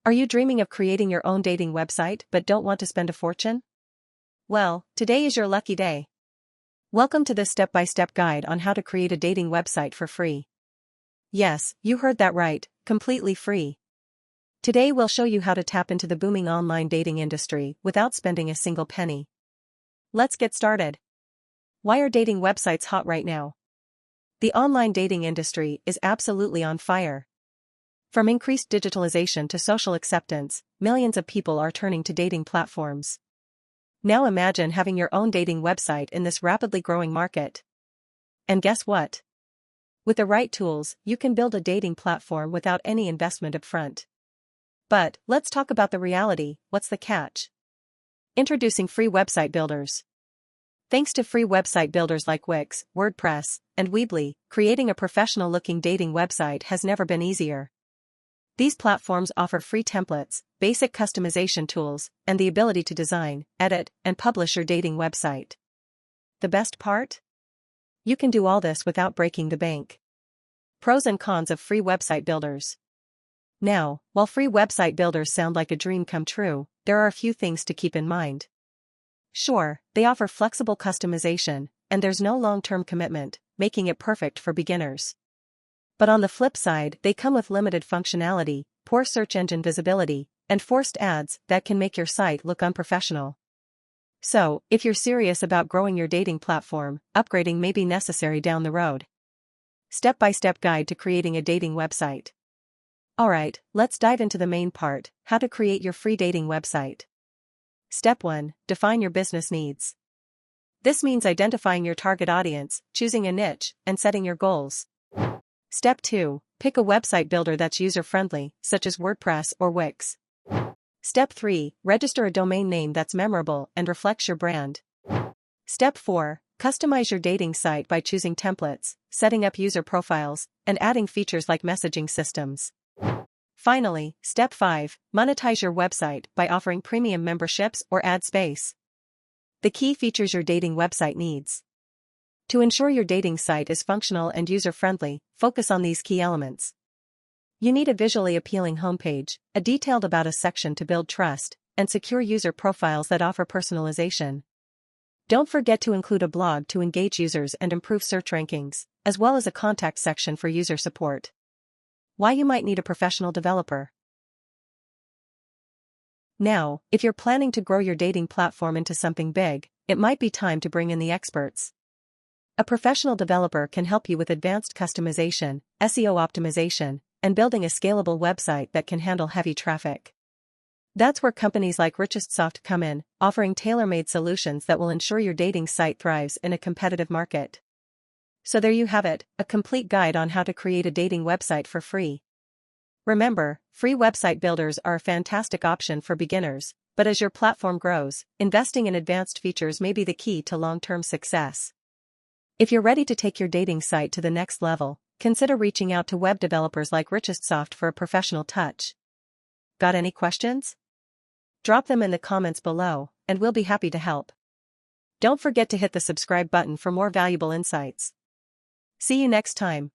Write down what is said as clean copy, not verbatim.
Are you dreaming of creating your own dating website but don't want to spend a fortune? Well, today is your lucky day. Welcome to this step-by-step guide on how to create a dating website for free. Yes, you heard that right, completely free. Today we'll show you how to tap into the booming online dating industry without spending a single penny. Let's get started. Why are dating websites hot right now? The online dating industry is absolutely on fire. From increased digitalization to social acceptance, millions of people are turning to dating platforms. Now imagine having your own dating website in this rapidly growing market. And guess what? With the right tools, you can build a dating platform without any investment upfront. But let's talk about the reality. What's the catch? Introducing free website builders. Thanks to free website builders like Wix, WordPress, and Weebly, creating a professional-looking dating website has never been easier. These platforms offer free templates, basic customization tools, and the ability to design, edit, and publish your dating website. The best part? You can do all this without breaking the bank. Pros and cons of free website builders. Now, while free website builders sound like a dream come true, there are a few things to keep in mind. Sure, they offer flexible customization, and there's no long-term commitment, making it perfect for beginners. But on the flip side, they come with limited functionality, poor search engine visibility, and forced ads that can make your site look unprofessional. So, if you're serious about growing your dating platform, upgrading may be necessary down the road. Step-by-step guide to creating a dating website. Alright, let's dive into the main part, how to create your free dating website. Step 1. Define your business needs. This means identifying your target audience, choosing a niche, and setting your goals. Step 2. Pick a website builder that's user-friendly, such as WordPress or Wix. Step 3. Register a domain name that's memorable and reflects your brand. Step 4. Customize your dating site by choosing templates, setting up user profiles, and adding features like messaging systems. Finally, Step 5. Monetize your website by offering premium memberships or ad space. The key features your dating website needs. To ensure your dating site is functional and user-friendly, focus on these key elements. You need a visually appealing homepage, a detailed about us section to build trust, and secure user profiles that offer personalization. Don't forget to include a blog to engage users and improve search rankings, as well as a contact section for user support. Why you might need a professional developer. Now, if you're planning to grow your dating platform into something big, it might be time to bring in the experts. A professional developer can help you with advanced customization, SEO optimization, and building a scalable website that can handle heavy traffic. That's where companies like RichestSoft come in, offering tailor-made solutions that will ensure your dating site thrives in a competitive market. So there you have it, a complete guide on how to create a dating website for free. Remember, free website builders are a fantastic option for beginners, but as your platform grows, investing in advanced features may be the key to long-term success. If you're ready to take your dating site to the next level, consider reaching out to web developers like RichestSoft for a professional touch. Got any questions? Drop them in the comments below, and we'll be happy to help. Don't forget to hit the subscribe button for more valuable insights. See you next time.